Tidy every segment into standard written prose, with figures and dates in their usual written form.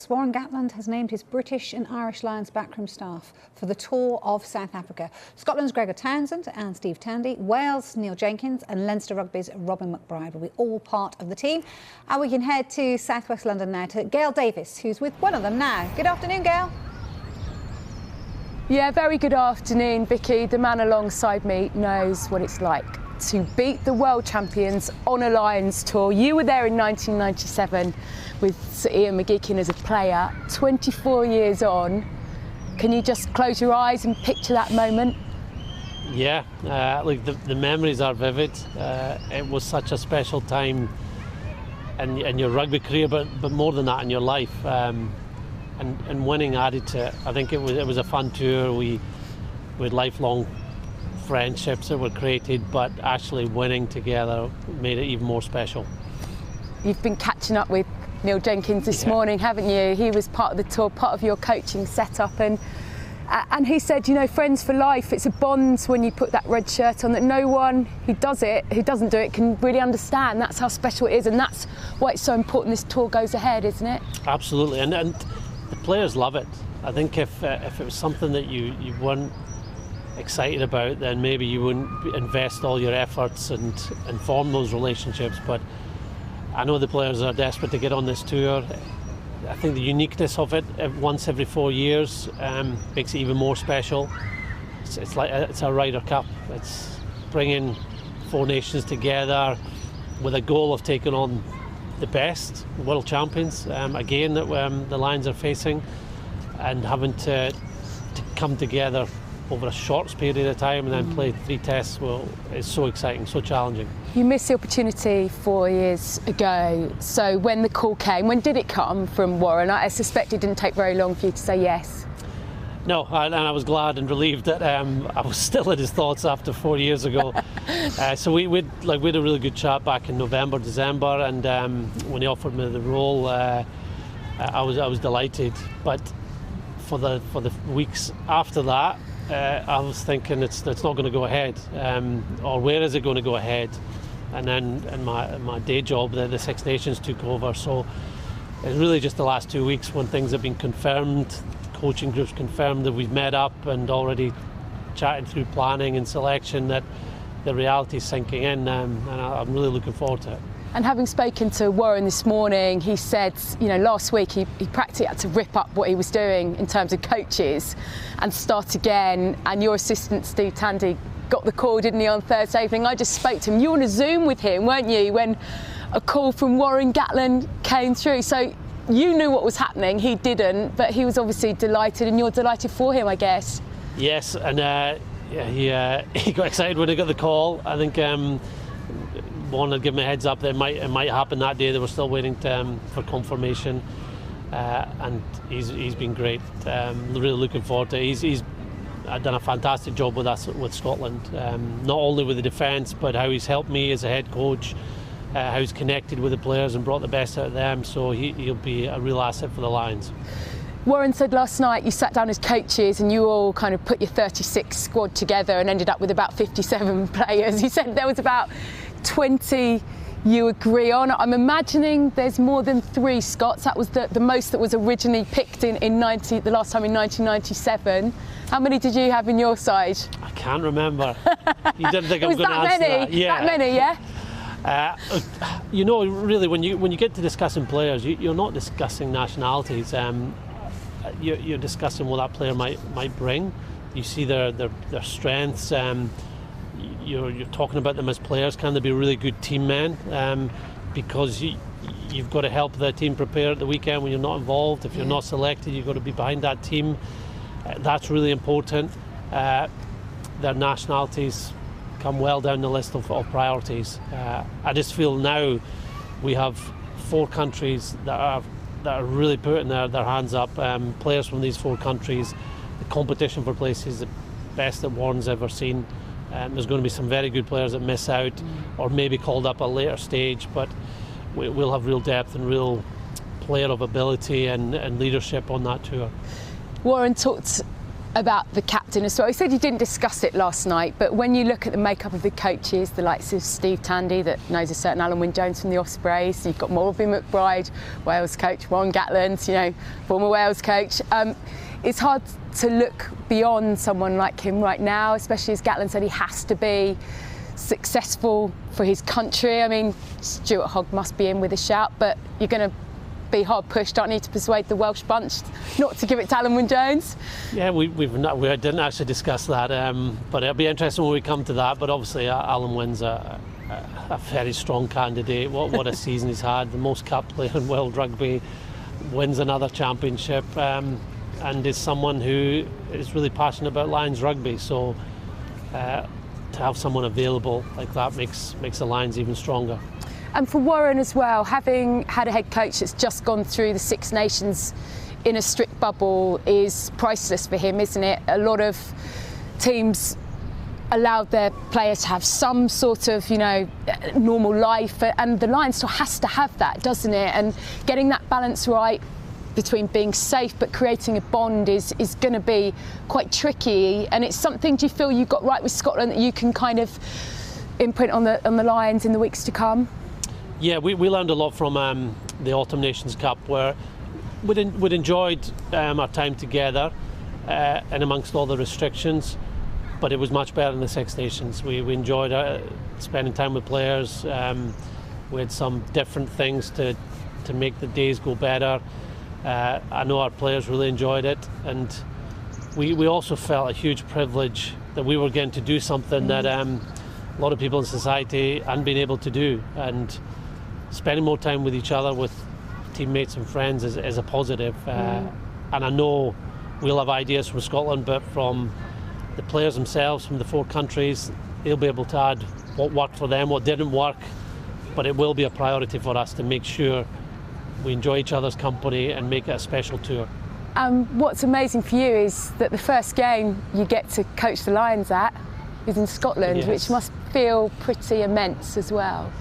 Warren Gatland has named his British and Irish Lions backroom staff for the tour of South Africa. Scotland's Gregor Townsend and Steve Tandy, Wales' Neil Jenkins and Leinster Rugby's Robin McBride will be all part of the team. And we can head to southwest London now to Gail Davis, who's with one of them now. Good afternoon, Gail. Yeah, very good afternoon, Vicky. The man alongside me knows what it's like to beat the world champions on a Lions tour. You were there in 1997 with Sir Ian McGeechan as a player. 24 years on, can you just close your eyes and picture that moment? Yeah, like the memories are vivid. It was such a special time in your rugby career, but more than that in your life. And winning added to it. I think it was a fun tour. We had lifelong friendships that were created, but actually winning together made it even more special. You've been catching up with Neil Jenkins this morning, haven't you? He was part of the tour, part of your coaching setup, and he said, you know, friends for life. It's a bond when you put that red shirt on that no one who doesn't do it, can really understand. That's how special it is, and that's why it's so important this tour goes ahead, isn't it? Absolutely, and the players love it. I think if it was something that you weren't excited about, then maybe you wouldn't invest all your efforts and form those relationships. But I know the players are desperate to get on this tour. I think the uniqueness of it, once every 4 years, makes it even more special. It's like it's a Ryder Cup. It's bringing four nations together with a goal of taking on the best world champions again that the Lions are facing, and having to come together over a short period of time and then play 3 tests. Well, it's so exciting, so challenging. You missed the opportunity 4 years ago. So when the call came, when did it come from Warren? I suspect it didn't take very long for you to say yes. No, and I was glad and relieved that I was still in his thoughts after 4 years ago. So we had a really good chat back in November, December, and when he offered me the role, I was delighted. But for the weeks after that, I was thinking it's not going to go ahead, or where is it going to go ahead? And then in my day job, the Six Nations took over. So it's really just the last 2 weeks when things have been confirmed, coaching groups confirmed that we've met up and already chatting through planning and selection, that the reality is sinking in, and I'm really looking forward to it. And having spoken to Warren this morning, he said, you know, last week he practically had to rip up what he was doing in terms of coaches and start again. And your assistant, Steve Tandy, got the call, didn't he, on Thursday evening? I just spoke to him. You were on a Zoom with him, weren't you, when a call from Warren Gatland came through? So you knew what was happening, he didn't, but he was obviously delighted, and you're delighted for him, I guess. Yes, and he got excited when he got the call. I think Warren had given me a heads up that it might happen that day. They were still waiting for confirmation, and he's been great. Really looking forward to it. He's done a fantastic job with us with Scotland, not only with the defence, but how he's helped me as a head coach, how he's connected with the players and brought the best out of them. So he'll be a real asset for the Lions. Warren said last night you sat down as coaches and you all kind of put your 36 squad together and ended up with about 57 players. He said there was about 20 you agree on. I'm imagining there's more than 3 Scots. That was the most that was originally picked the last time in 1997. How many did you have in your side? I can't remember. You didn't think I was going to answer that? Yeah. That many, yeah? You know, really, when you get to discussing players, you're not discussing nationalities. You're discussing what that player might bring. You see their strengths. You're talking about them as players. Can they be really good team men? Because you've got to help the team prepare at the weekend when you're not involved. If you're not selected, you've got to be behind that team. That's really important. Their nationalities come well down the list of priorities. I just feel now we have 4 countries that are really putting their hands up. Players from these 4 countries. The competition for places is the best that Warren's ever seen. There's going to be some very good players that miss out or maybe called up at a later stage, but we'll have real depth and real player of ability and leadership on that tour. Warren talked about the captain as well. He said he didn't discuss it last night, but when you look at the makeup of the coaches, the likes of Steve Tandy, that knows a certain Alan Wynne-Jones from the Ospreys, you've got Robin McBride, Wales coach, Ron Gatland, you know, former Wales coach. It's hard to look beyond someone like him right now, especially as Gatland said he has to be successful for his country. I mean, Stuart Hogg must be in with a shout, but you're going to be hard pushed, don't you, to persuade the Welsh bunch not to give it to Alan Wynne-Jones? Yeah, we didn't actually discuss that, but it'll be interesting when we come to that. But obviously, Alan Wynne's a very strong candidate. What a season he's had, the most capped player in world rugby, wins another championship, and is someone who is really passionate about Lions rugby. So to have someone available like that makes the Lions even stronger. And for Warren as well, having had a head coach that's just gone through the Six Nations in a strict bubble is priceless for him, isn't it? A lot of teams allowed their players to have some sort of, you know, normal life, and the Lions still has to have that, doesn't it? And getting that balance right between being safe but creating a bond is going to be quite tricky. And it's something, do you feel you got right with Scotland that you can kind of imprint on the Lions in the weeks to come? Yeah, we learned a lot from the Autumn Nations Cup, where we'd enjoyed our time together and amongst all the restrictions, but it was much better than the Six Nations. We enjoyed spending time with players. We had some different things to make the days go better. I know our players really enjoyed it, and we also felt a huge privilege that we were getting to do something that a lot of people in society hadn't been able to do. And spending more time with each other, with teammates and friends, is a positive. And I know we'll have ideas from Scotland, but from the players themselves, from the four countries, they'll be able to add what worked for them, what didn't work. But it will be a priority for us to make sure we enjoy each other's company and make it a special tour. What's amazing for you is that the first game you get to coach the Lions at is in Scotland, yes, which must feel pretty immense as well.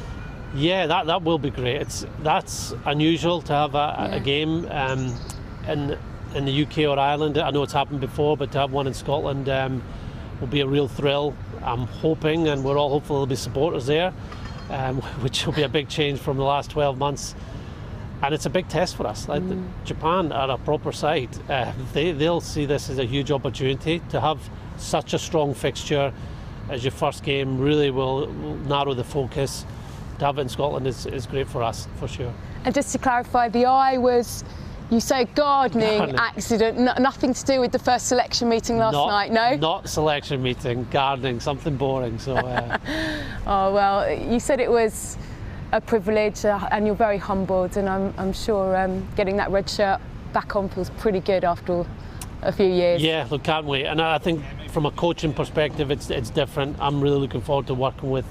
Yeah, that will be great. That's unusual to have a game in the UK or Ireland. I know it's happened before, but to have one in Scotland will be a real thrill. I'm hoping, and we're all hopeful there'll be supporters there, which will be a big change from the last 12 months. And it's a big test for us. Like Japan are a proper side. They'll see this as a huge opportunity to have such a strong fixture as your first game. Really will narrow the focus. To have it in Scotland is great for us, for sure. And just to clarify, the eye was, you say, gardening accident, nothing to do with the first selection meeting last night, no? Not selection meeting, gardening, something boring. So. Oh well, you said it was a privilege, and you're very humbled, and I'm sure getting that red shirt back on feels pretty good after a few years. Yeah, look, can't wait. And I think from a coaching perspective, it's different. I'm really looking forward to working with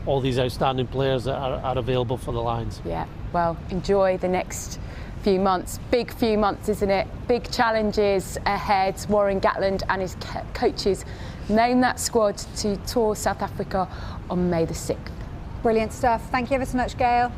all these outstanding players that are available for the Lions. Yeah, well, enjoy the next few months. Big few months, isn't it? Big challenges ahead. Warren Gatland and his coaches name that squad to tour South Africa on May the 6th. Brilliant stuff. Thank you ever so much, Gail.